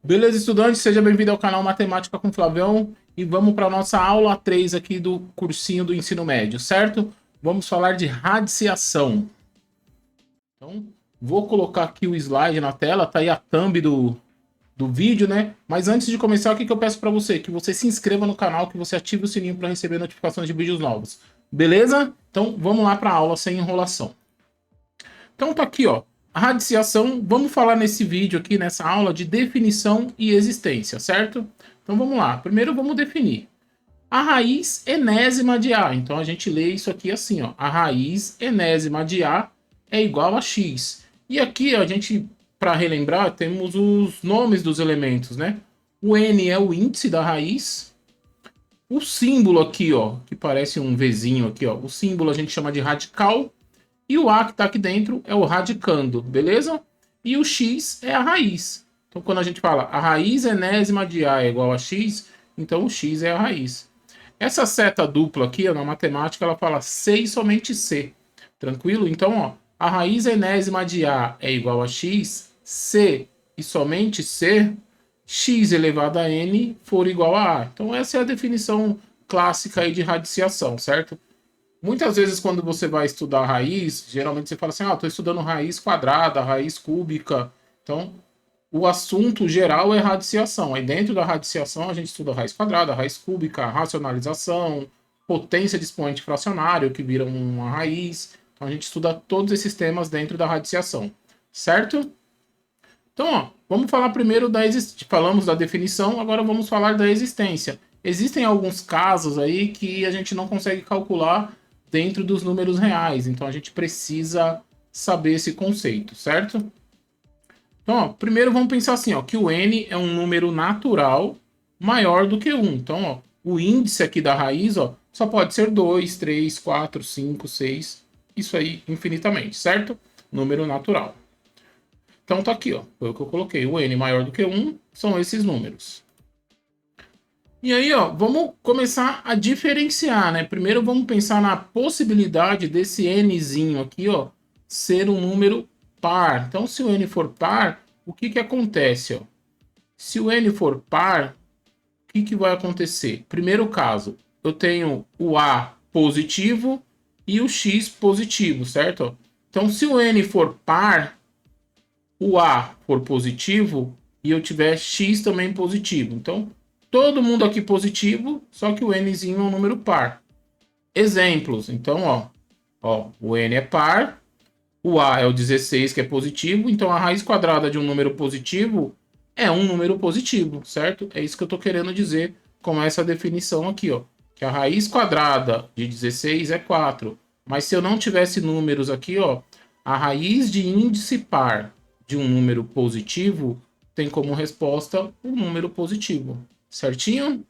Beleza, estudante? Seja bem-vindo ao canal Matemática com Flavião e vamos para a nossa aula 3 aqui do cursinho do ensino médio, certo? Vamos falar de radiciação. Então, vou colocar aqui o slide na tela, tá aí a thumb do vídeo, né? Mas antes de começar, o que eu peço para você? Que você se inscreva no canal, que você ative o sininho para receber notificações de vídeos novos. Beleza? Então, vamos lá para a aula sem enrolação. Então tá aqui, ó, a radiciação. Vamos falar nesse vídeo aqui, nessa aula, de definição e existência, certo? Então vamos lá. Primeiro vamos definir a raiz enésima de A. Então a gente lê isso aqui assim, ó. A raiz enésima de A é igual a x. E aqui, ó, a gente, para relembrar, temos os nomes dos elementos, né? O n é o índice da raiz. O símbolo aqui, ó, que parece um Vzinho aqui, ó. O símbolo a gente chama de radical. E o A que está aqui dentro é o radicando, beleza? E o x é a raiz. Então, quando a gente fala a raiz enésima de A é igual a x, então o x é a raiz. Essa seta dupla aqui, ó, na matemática, ela fala C e somente C. Tranquilo? Então, ó, a raiz enésima de A é igual a x, C e somente C, x elevado a n for igual a A. Então, essa é a definição clássica aí de radiciação, certo? Muitas vezes, quando você vai estudar raiz, geralmente você fala assim: ah, estou estudando raiz quadrada, raiz cúbica. Então, o assunto geral é radiciação. Aí, dentro da radiciação, a gente estuda raiz quadrada, raiz cúbica, racionalização, potência de expoente fracionário, que vira uma raiz. Então, a gente estuda todos esses temas dentro da radiciação, certo? Então, ó, vamos falar primeiro da existência. Falamos da definição, agora vamos falar da existência. Existem alguns casos aí que a gente não consegue calcular dentro dos números reais, então a gente precisa saber esse conceito, certo? Então, ó, primeiro vamos pensar assim, ó, que o n é um número natural maior do que 1. Então, ó, o índice aqui da raiz, ó, só pode ser 2, 3, 4, 5, 6, isso aí infinitamente, certo? Número natural. Então tá aqui, ó, foi o que eu coloquei. O n maior do que 1 são esses números. E aí, ó, vamos começar a diferenciar, né? Primeiro vamos pensar na possibilidade desse nzinho aqui, ó, ser um número par. Então, se o n for par, o que que acontece, ó? Se o n for par, o que que vai acontecer? Primeiro caso, eu tenho o a positivo e o x positivo, certo? Então, se o n for par, o a for positivo e eu tiver x também positivo. Então, todo mundo aqui positivo, só que o nzinho é um número par. Exemplos. Então, ó, o n é par, o a é o 16, que é positivo, então a raiz quadrada de um número positivo é um número positivo, certo? É isso que eu estou querendo dizer com essa definição aqui, ó, que a raiz quadrada de 16 é 4. Mas se eu não tivesse números aqui, ó, a raiz de índice par de um número positivo tem como resposta um número positivo. Certinho?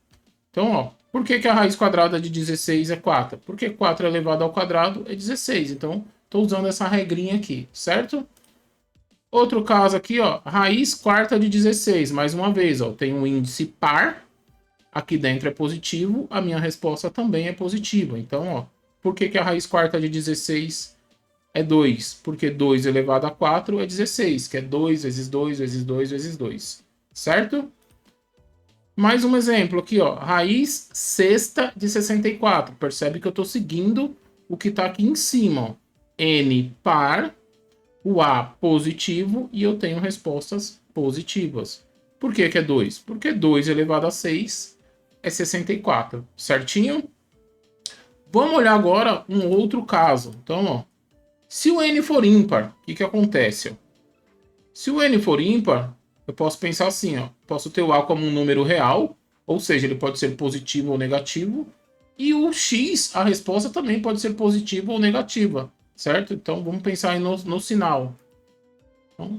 Então, ó, por que a raiz quadrada de 16 é 4? Porque 4 elevado ao quadrado é 16. Então, estou usando essa regrinha aqui, certo? Outro caso aqui, ó, raiz quarta de 16. Mais uma vez, ó, tem um índice par. Aqui dentro é positivo. A minha resposta também é positiva. Então, ó, por que a raiz quarta de 16 é 2? Porque 2 elevado a 4 é 16, que é 2 vezes 2 vezes 2 vezes 2. Certo? Mais um exemplo aqui, ó. Raiz sexta de 64. Percebe que eu estou seguindo o que está aqui em cima. Ó. N par, o A positivo e eu tenho respostas positivas. Por que é 2? Porque 2 elevado a 6 é 64. Certinho? Vamos olhar agora um outro caso. Então, ó. Se o N for ímpar, o que acontece? Ó? Se o N for ímpar, eu posso pensar assim, ó, posso ter o A como um número real, ou seja, ele pode ser positivo ou negativo, e o X, a resposta também pode ser positiva ou negativa, certo? Então, vamos pensar aí no sinal. Então,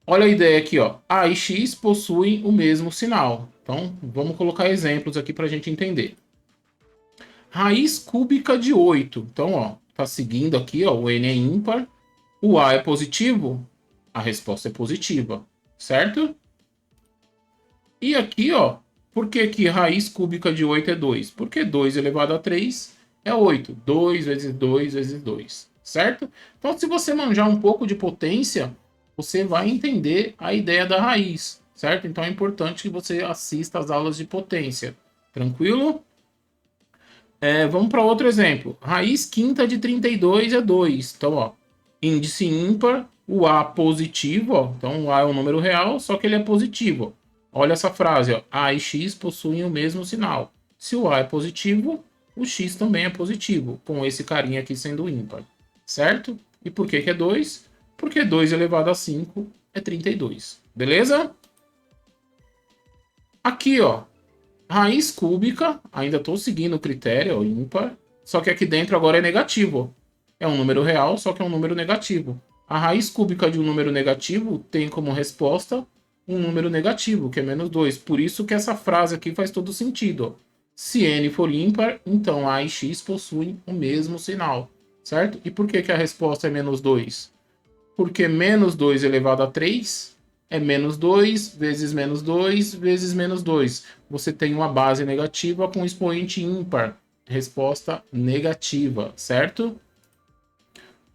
olha a ideia aqui, ó, A e X possuem o mesmo sinal. Então, vamos colocar exemplos aqui para a gente entender. Raiz cúbica de 8. Então, ó, tá seguindo aqui, ó, o N é ímpar, o A é positivo, a resposta é positiva, certo? E aqui, ó, por que raiz cúbica de 8 é 2? Porque 2 elevado a 3 é 8. 2 vezes 2 vezes 2, certo? Então, se você manjar um pouco de potência, você vai entender a ideia da raiz. certo? Então é importante que você assista às aulas de potência. Tranquilo? Vamos para outro exemplo. Raiz quinta de 32 é 2. Então, ó, índice ímpar, o A positivo, ó. Então, o A é um número real, só que ele é positivo. Olha essa frase, ó. A e X possuem o mesmo sinal. Se o A é positivo, o X também é positivo, com esse carinha aqui sendo ímpar. Certo? E por que é 2? Porque 2 elevado a 5 é 32. Beleza? Aqui, ó. Raiz cúbica, ainda estou seguindo o critério, ó, ímpar, só que aqui dentro agora é negativo. É um número real, só que é um número negativo. A raiz cúbica de um número negativo tem como resposta um número negativo, que é menos 2. Por isso que essa frase aqui faz todo sentido. Ó. Se n for ímpar, então a e x possuem o mesmo sinal, certo? E por que a resposta é menos 2? Porque menos 2 elevado a 3 é menos 2 vezes menos 2 vezes menos 2. Você tem uma base negativa com expoente ímpar. Resposta negativa, certo?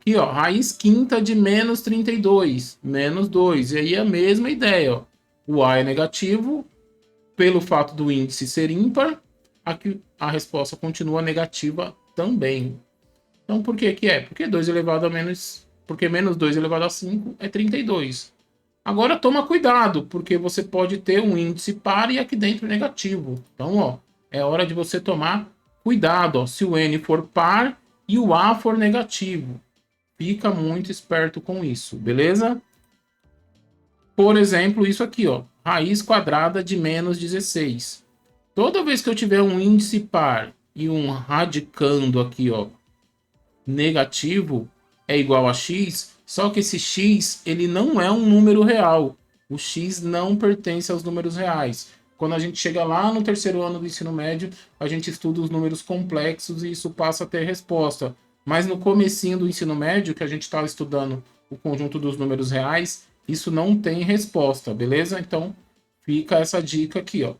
Aqui, ó, raiz quinta de menos 32, menos 2. E aí é a mesma ideia, ó. O A é negativo, pelo fato do índice ser ímpar, aqui a resposta continua negativa também. Então, por que que é? Porque 2 elevado a menos... Porque menos 2 elevado a 5 é 32. Agora toma cuidado, porque você pode ter um índice par e aqui dentro negativo. Então, ó, é hora de você tomar cuidado, ó, se o n for par e o a for negativo. Fica muito esperto com isso, beleza? Por exemplo, isso aqui, ó, raiz quadrada de menos 16. Toda vez que eu tiver um índice par e um radicando aqui, ó, negativo é igual a x, só que esse x ele não é um número real. O x não pertence aos números reais. Quando a gente chega lá no terceiro ano do ensino médio, a gente estuda os números complexos e isso passa a ter resposta. Mas no comecinho do ensino médio, que a gente está estudando o conjunto dos números reais, isso não tem resposta, beleza? Então, fica essa dica aqui, ó.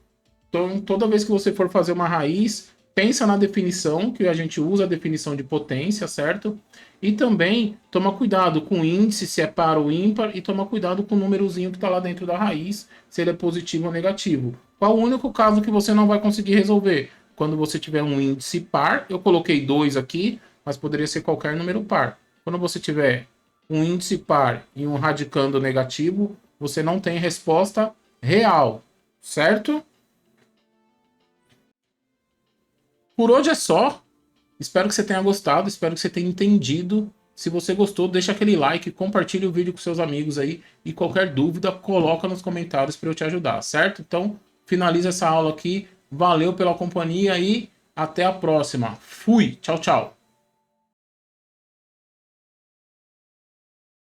Então, toda vez que você for fazer uma raiz, pensa na definição, que a gente usa a definição de potência, certo? E também toma cuidado com o índice, se é par ou ímpar, e toma cuidado com o númerozinho que está lá dentro da raiz, se ele é positivo ou negativo. Qual o único caso que você não vai conseguir resolver? Quando você tiver um índice par, eu coloquei 2 aqui, mas poderia ser qualquer número par. Quando você tiver um índice par e um radicando negativo, você não tem resposta real, certo? Por hoje é só. Espero que você tenha gostado, espero que você tenha entendido. Se você gostou, deixa aquele like, compartilha o vídeo com seus amigos aí e qualquer dúvida, coloca nos comentários para eu te ajudar, certo? Então, finaliza essa aula aqui. Valeu pela companhia e até a próxima. Fui, tchau, tchau.